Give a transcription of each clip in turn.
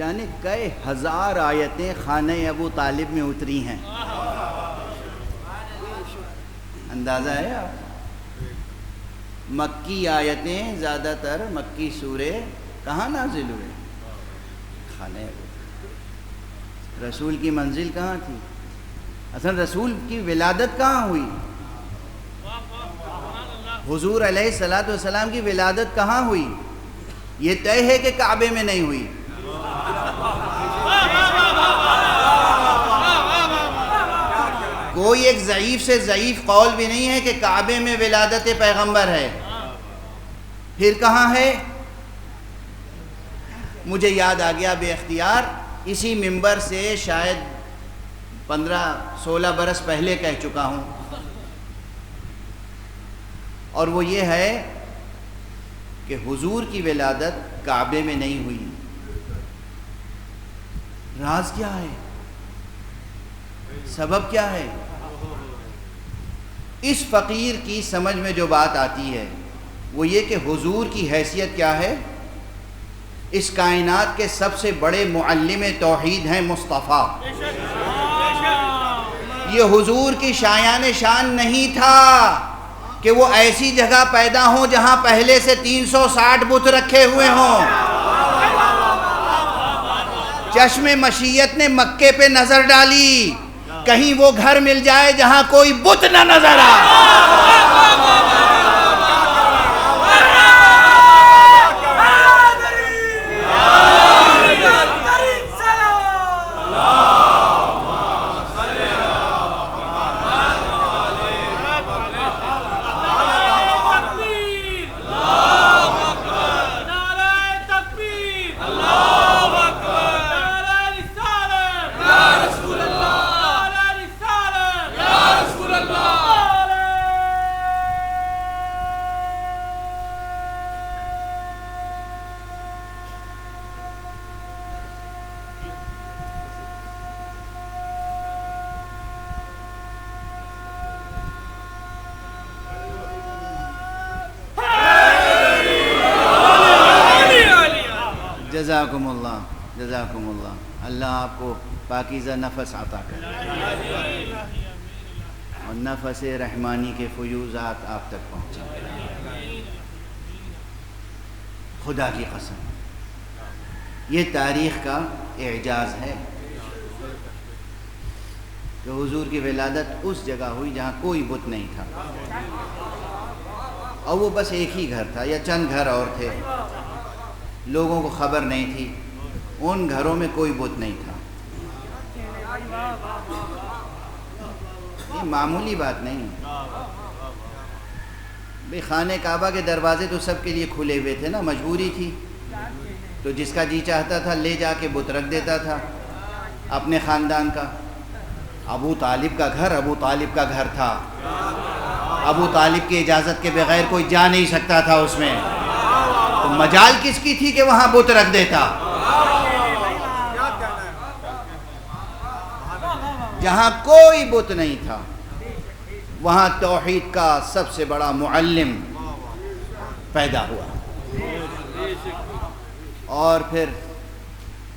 جانے کئی ہزار آیتیں خانہ ابو طالب میں اتری ہیں، اندازہ ہے آپ؟ مکی آیتیں زیادہ تر مکی سورے کہاں نازل ہوئے؟ خانہ ابو طالب۔ رسول کی منزل کہاں تھی؟ اصل رسول کی ولادت کہاں ہوئی؟ حضور علیہ الصلوۃ والسلام کی ولادت کہاں ہوئی؟ یہ طے ہے کہ کعبے میں نہیں ہوئی۔ کوئی ایک ضعیف سے ضعیف قول بھی نہیں ہے کہ کعبے میں ولادت پیغمبر ہے۔ پھر کہاں ہے؟ مجھے یاد آ گیا بے اختیار، اسی منبر سے شاید 15-16 برس پہلے کہہ چکا ہوں، اور وہ یہ ہے کہ حضور کی ولادت کعبے میں نہیں ہوئی۔ راز کیا ہے؟ سبب کیا ہے؟ اس فقیر کی سمجھ میں جو بات آتی ہے وہ یہ کہ حضور کی حیثیت کیا ہے؟ اس کائنات کے سب سے بڑے معلم توحید ہیں مصطفیٰ۔ یہ حضور کی شایان شان نہیں تھا کہ وہ ایسی جگہ پیدا ہوں جہاں پہلے سے 360 بت رکھے ہوئے ہوں۔ چشم مشیت نے مکے پہ نظر ڈالی، کہیں وہ گھر مل جائے جہاں کوئی بت نہ نظر آئے۔ جزاکم اللہ، جزاکم اللہ۔ اللہ آپ کو پاکیزہ نفس عطا کرے اور نفس رحمانی کے فیوزات آپ تک پہنچیں۔ خدا کی قسم یہ تاریخ کا اعجاز ہے کہ حضور کی ولادت اس جگہ ہوئی جہاں کوئی بت نہیں تھا، اور وہ بس ایک ہی گھر تھا یا چند گھر اور تھے، لوگوں کو خبر نہیں تھی، ان گھروں میں کوئی بت نہیں تھا۔ یہ معمولی بات نہیں۔ بھئی خانہ کعبہ کے دروازے تو سب کے لیے کھلے ہوئے تھے نا، مجبوری تھی، تو جس کا جی چاہتا تھا لے جا کے بت رکھ دیتا تھا اپنے خاندان کا۔ ابو طالب کا گھر ابو طالب کا گھر تھا، ابو طالب کی اجازت کے بغیر کوئی جا نہیں سکتا تھا اس میں، تو مجال کس کی تھی کہ وہاں بت رکھ دیتا؟ جہاں کوئی بت نہیں تھا وہاں توحید کا سب سے بڑا معلم پیدا ہوا، اور پھر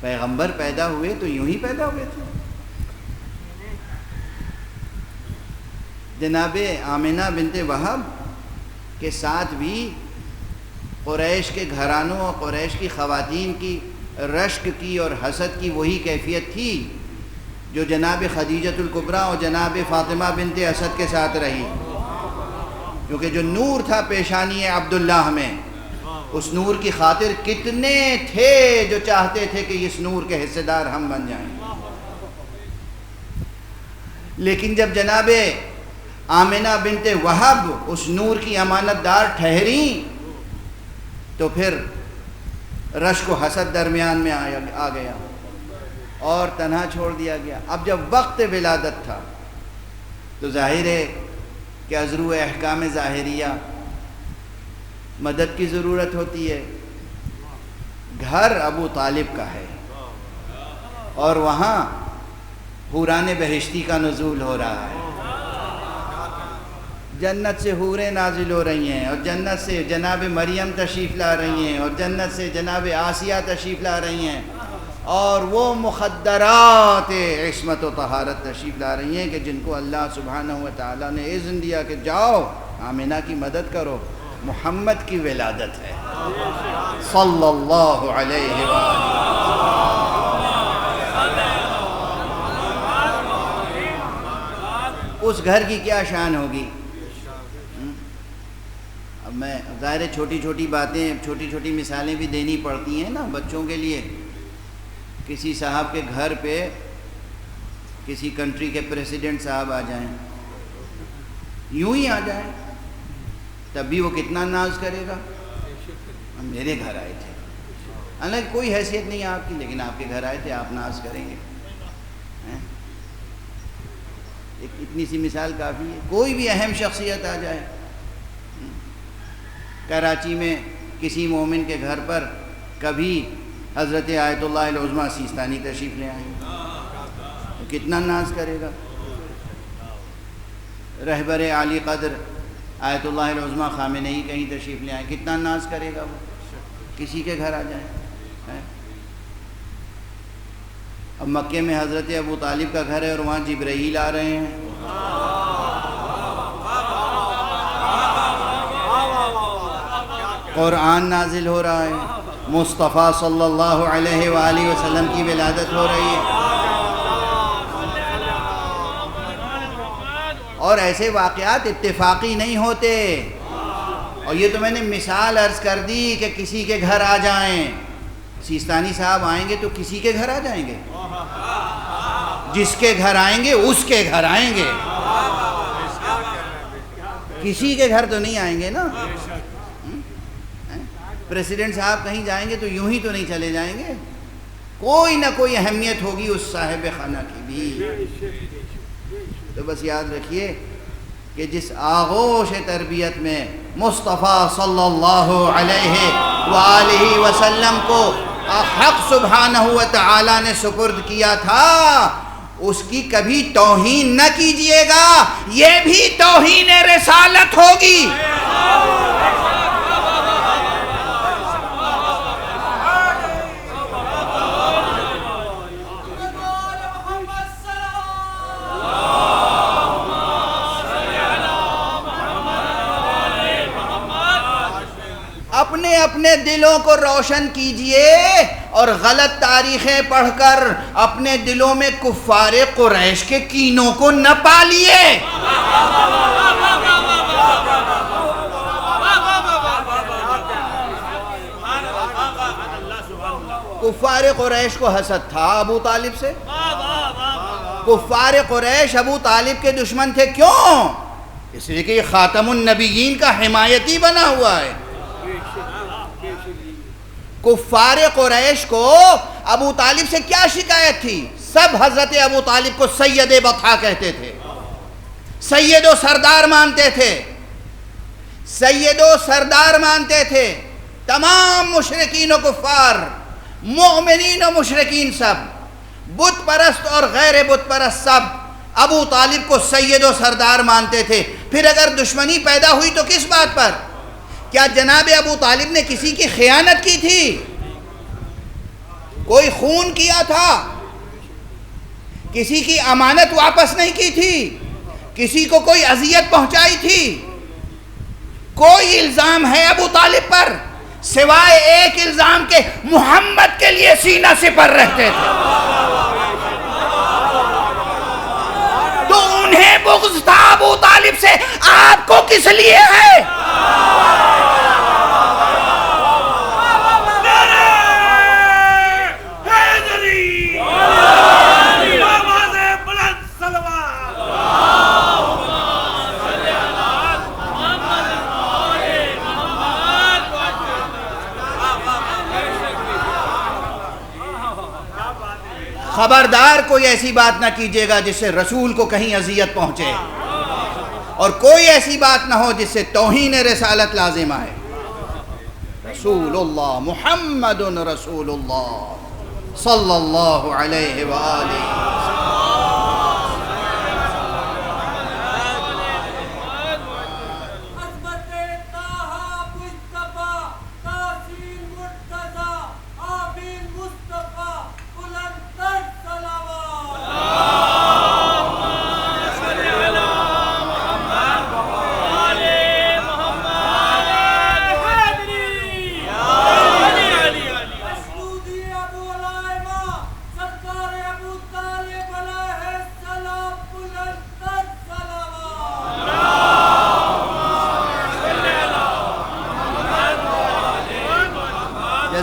پیغمبر پیدا ہوئے تو یوں ہی پیدا ہوئے تھے۔ جناب آمنہ بنت وہب کے ساتھ بھی قریش کے گھرانوں اور قریش کی خواتین کی رشک کی اور حسد کی وہی کیفیت تھی جو جناب خدیجۃ الکبریٰ اور جناب فاطمہ بنت اسد کے ساتھ رہی، کیونکہ جو نور تھا پیشانی عبداللہ میں، اس نور کی خاطر کتنے تھے جو چاہتے تھے کہ اس نور کے حصے دار ہم بن جائیں، لیکن جب جناب آمنہ بنت وہب اس نور کی امانت دار ٹھہریں تو پھر رشک و حسد درمیان میں آ گیا اور تنہا چھوڑ دیا گیا۔ اب جب وقت ولادت تھا تو ظاہر ہے کہ ازرو احکام ظاہریہ مدد کی ضرورت ہوتی ہے۔ گھر ابو طالب کا ہے اور وہاں حوران بہشتی کا نزول ہو رہا ہے، جنت سے حوریں نازل ہو رہی ہیں، اور جنت سے جناب مریم تشریف لا رہی ہیں، اور جنت سے جناب آسیہ تشریف لا رہی ہیں، اور وہ مخدرات عصمت و طہارت تشریف لا رہی ہیں کہ جن کو اللہ سبحانہ و تعالیٰ نے اذن دیا کہ جاؤ آمنہ کی مدد کرو. محمد کی ولادت ہے صلی اللہ علیہ وآلہ. اس گھر کی کیا شان ہوگی. اب میں ظاہر چھوٹی چھوٹی باتیں چھوٹی چھوٹی مثالیں بھی دینی پڑتی ہیں نا بچوں کے لیے. کسی صاحب کے گھر پہ کسی کنٹری کے پریسیڈنٹ صاحب آ جائیں, یوں ہی آ جائیں, تب بھی وہ کتنا ناز کرے گا. میرے گھر آئے تھے, حالانکہ کوئی حیثیت نہیں ہے آپ کی, لیکن آپ کے گھر آئے تھے, آپ ناز کریں گے. اتنی سی مثال کافی ہے. کوئی بھی اہم شخصیت آ جائے, کراچی میں کسی مومن کے گھر پر کبھی حضرت آیت اللہ العظمیٰ سیستانی تشریف لے آئیں تو کتنا ناز کرے گا. رہبر عالی قدر آیت اللہ العظمیٰ خامنئی کہیں تشریف لے آئیں, کتنا ناز کرے گا وہ, کسی کے گھر آ جائیں. اب مکے میں حضرت ابو طالب کا گھر ہے اور وہاں جبرائیل آ رہے ہیں. قرآن نازل ہو رہا ہے, مصطفیٰ صلی اللہ علیہ وآلہ وسلم کی ولادت ہو رہی ہے. اور ایسے واقعات اتفاقی نہیں ہوتے. اور یہ تو میں نے مثال عرض کر دی کہ کسی کے گھر آ جائیں. سیستانی صاحب آئیں گے تو کسی کے گھر آ جائیں گے, جس کے گھر آئیں گے اس کے گھر آئیں گے, کسی کے گھر تو نہیں آئیں گے نا. پریسیڈنٹ صاحب کہیں جائیں گے تو یوں ہی تو نہیں چلے جائیں گے, کوئی نہ کوئی اہمیت ہوگی اس صاحب خانہ کی بھی. تو بس یاد رکھیے کہ جس آغوش تربیت میں مصطفیٰ صلی اللہ علیہ وآلہ وسلم کو حق سبحانہ و تعالی نے سپرد کیا تھا, اس کی کبھی توہین نہ کیجئے گا, یہ بھی توہین رسالت ہوگی. اپنے اپنے دلوں کو روشن کیجئے اور غلط تاریخیں پڑھ کر اپنے دلوں میں کفار قریش کے کینوں کو نہ پالیے. کفار قریش کو حسد تھا ابو طالب سے. کفار قریش ابو طالب کے دشمن تھے. کیوں؟ اس لیے کہ یہ خاتم النبیین کا حمایتی بنا ہوا ہے. کفار قریش کو ابو طالب سے کیا شکایت تھی؟ سب حضرت ابو طالب کو سید بطحا کہتے تھے, سید و سردار مانتے تھے, سید و سردار مانتے تھے. تمام مشرکین و کفار, مومنین و مشرکین, سب بت پرست اور غیر بت پرست, سب ابو طالب کو سید و سردار مانتے تھے. پھر اگر دشمنی پیدا ہوئی تو کس بات پر؟ کیا جناب ابو طالب نے کسی کی خیانت کی تھی؟ کوئی خون کیا تھا؟ کسی کی امانت واپس نہیں کی تھی؟ کسی کو کوئی اذیت پہنچائی تھی؟ کوئی الزام ہے ابو طالب پر سوائے ایک الزام کے محمد کے لیے سینہ سپر رہتے تھے. تو انہیں بغض تھا ابو طالب سے, آپ کو کس لیے ہے؟ خبردار کوئی ایسی بات نہ کیجیے گا جس سے رسول کو کہیں اذیت پہنچے, اور کوئی ایسی بات نہ ہو جس سے توہین رسالت لازم آئے. رسول اللہ محمد رسول اللہ صلی اللہ علیہ وآلہ.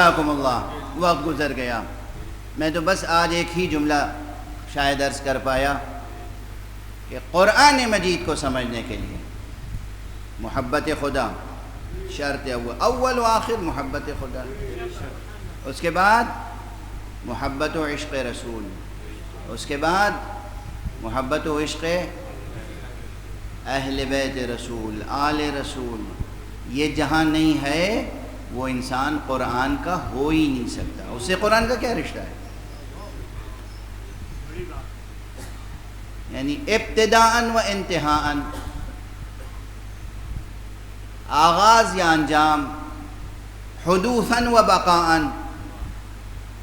جزاکم اللہ. وقت گزر گیا. میں تو بس آج ایک ہی جملہ شاید عرض کر پایا کہ قرآن مجید کو سمجھنے کے لیے محبت خدا شرط اول و آخر محبت خدا، اس کے بعد محبت و عشق رسول، اس کے بعد محبت و عشق اہل بیت رسول، آل رسول. یہ جہاں نہیں ہے وہ انسان قرآن کا ہو ہی نہیں سکتا. اس سے قرآن کا کیا رشتہ ہے؟ یعنی ابتداءً و انتہاءً، آغاز یا انجام، حدوثاً و بقاءً.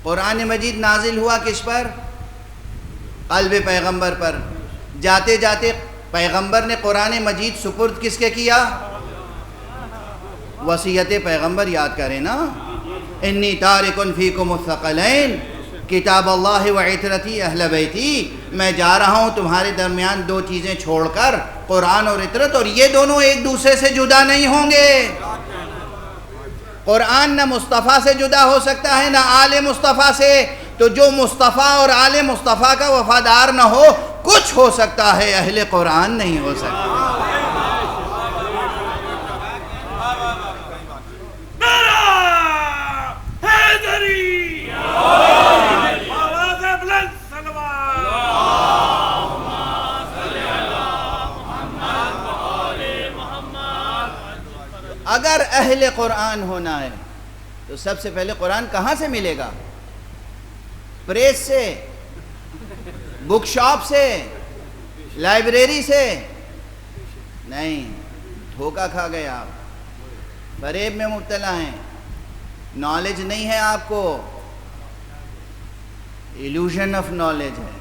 قرآن مجید نازل ہوا کس پر؟ قلب پیغمبر پر. جاتے جاتے پیغمبر نے قرآن مجید سپرد کس کے کیا؟ وصیت پیغمبر یاد کریں نا. انی تارک فیکم الثقلین کتاب اللہ و عطرتی اہل بیتی. میں جا رہا ہوں تمہارے درمیان دو چیزیں چھوڑ کر، قرآن اور عطرت، اور یہ دونوں ایک دوسرے سے جدا نہیں ہوں گے. قرآن نہ مصطفیٰ سے جدا ہو سکتا ہے نہ آل مصطفیٰ سے. تو جو مصطفیٰ اور آل مصطفیٰ کا وفادار نہ ہو، کچھ ہو سکتا ہے، اہل قرآن نہیں ہو سکتا. اگر اہل قرآن ہونا ہے تو سب سے پہلے قرآن کہاں سے ملے گا؟ پریس سے، بک شاپ سے، لائبریری سے نہیں. دھوکہ کھا گئے آپ، فریب میں مبتلا ہیں، نالج نہیں ہے آپ کو، ایلوژن آف نالج ہے،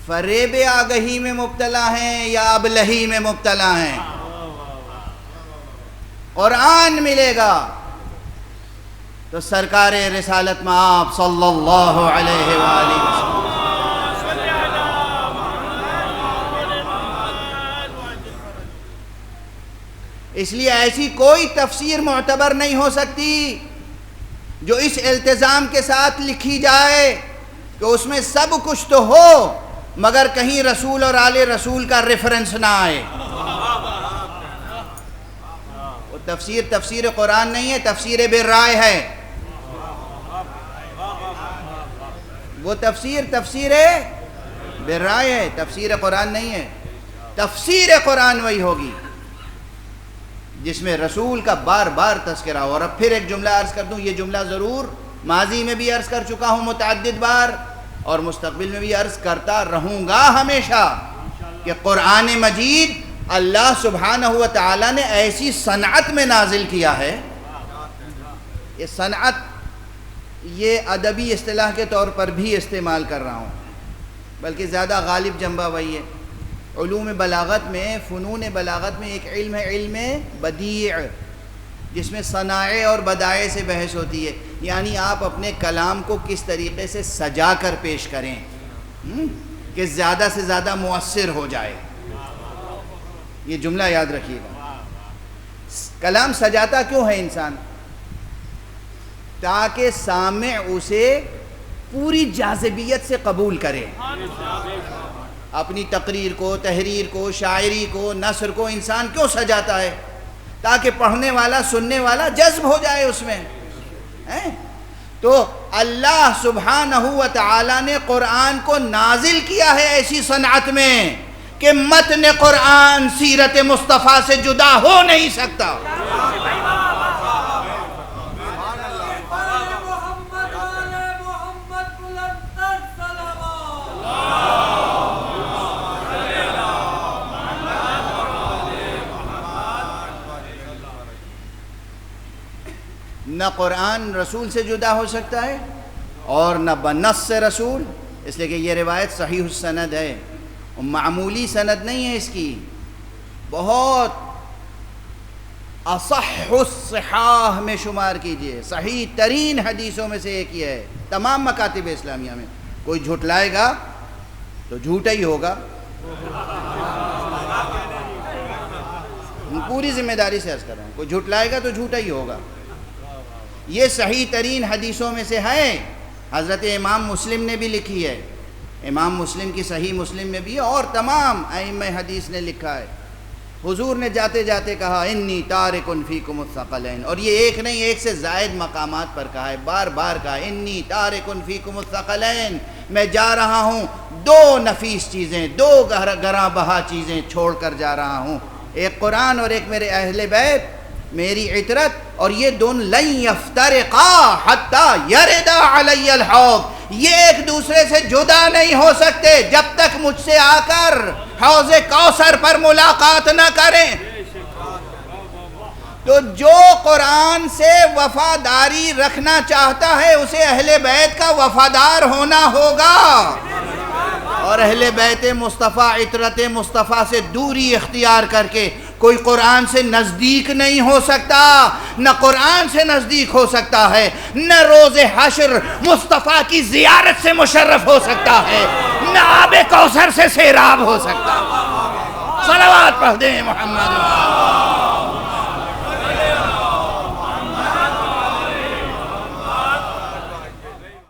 فریب آگہی میں مبتلا ہیں یا ابلہی میں مبتلا ہیں. قرآن ملے گا تو سرکار رسالت میں آپ صلی اللہ علیہ وآلہ وسلم. اس لیے ایسی کوئی تفسیر معتبر نہیں ہو سکتی جو اس التزام کے ساتھ لکھی جائے کہ اس میں سب کچھ تو ہو مگر کہیں رسول اور آل رسول کا ریفرنس نہ آئے. وہ تفسیر قرآن نہیں ہے، تفسیر بالرائے ہے. وہ تفسیر بالرائے ہے، تفسیر قرآن نہیں ہے. تفسیر قرآن وہی ہوگی جس میں رسول کا بار بار تذکرہ ہو. اور اب پھر ایک جملہ عرض کر دوں، یہ جملہ ضرور ماضی میں بھی عرض کر چکا ہوں متعدد بار، اور مستقبل میں بھی عرض کرتا رہوں گا ہمیشہ، کہ قرآن مجید اللہ سبحانہ و تعالی نے ایسی صنعت میں نازل کیا ہے. یہ صنعت، یہ ادبی اصطلاح کے طور پر بھی استعمال کر رہا ہوں، بلکہ زیادہ غالب جنبہ وہی ہے. علوم بلاغت میں، فنون بلاغت میں ایک علم ہے، علم بدیع، جس میں صنائع اور بدائع سے بحث ہوتی ہے. یعنی آپ اپنے کلام کو کس طریقے سے سجا کر پیش کریں کہ زیادہ سے زیادہ مؤثر ہو جائے. یہ جملہ یاد رکھیے گا. کلام سجاتا کیوں ہے انسان؟ تاکہ سامع اسے پوری جاذبیت سے قبول کرے. اپنی تقریر کو، تحریر کو، شاعری کو، نثر کو انسان کیوں سجاتا ہے؟ تاکہ پڑھنے والا، سننے والا جذب ہو جائے اس میں. تو اللہ سبحانہ و تعالی نے قرآن کو نازل کیا ہے ایسی صنعت میں کہ متن قرآن سیرت مصطفیٰ سے جدا ہو نہیں سکتا. نہ قرآن رسول سے جدا ہو سکتا ہے اور نہ بنص سے رسول، اس لیے کہ یہ روایت صحیح السند ہے، معمولی سند نہیں ہے اس کی، بہت اصح الصحاح میں شمار کیجئے، صحیح ترین حدیثوں میں سے ایک یہ ہے تمام مکاتب اسلامیہ میں. کوئی جھٹلائے گا تو جھوٹا ہی ہوگا. پوری ذمہ داری سے عرض کر رہا ہوں، کوئی جھٹلائے گا تو جھوٹا ہی ہوگا۔ یہ صحیح ترین حدیثوں میں سے ہے، حضرت امام مسلم نے بھی لکھی ہے، امام مسلم کی صحیح مسلم میں بھی ہے، اور تمام ائمہ حدیث نے لکھا ہے۔ حضور نے جاتے جاتے کہا انی تارک فیکم الثقلین، اور یہ ایک نہیں، ایک سے زائد مقامات پر کہا ہے، بار بار کہا انی تارک فیکم الثقلین، میں جا رہا ہوں دو نفیس چیزیں، دو گراں بہا چیزیں چھوڑ کر جا رہا ہوں، ایک قرآن اور ایک میرے اہل بیت، میری عطرت، اور یہ دونوں لن یفترقا حتی یردا علی الحوض، یہ ایک دوسرے سے جدا نہیں ہو سکتے جب تک مجھ سے آ کر حوض کوثر پر ملاقات نہ کریں۔ تو جو قرآن سے وفاداری رکھنا چاہتا ہے اسے اہل بیت کا وفادار ہونا ہوگا، اور اہل بیت مصطفیٰ عطرت مصطفیٰ سے دوری اختیار کر کے کوئی قرآن سے نزدیک نہیں ہو سکتا، نہ قرآن سے نزدیک ہو سکتا ہے، نہ روز حشر مصطفیٰ کی زیارت سے مشرف ہو سکتا ہے، نہ آب کوثر سے سیراب ہو سکتا ہے۔ صلوات پڑھ دیں محمد۔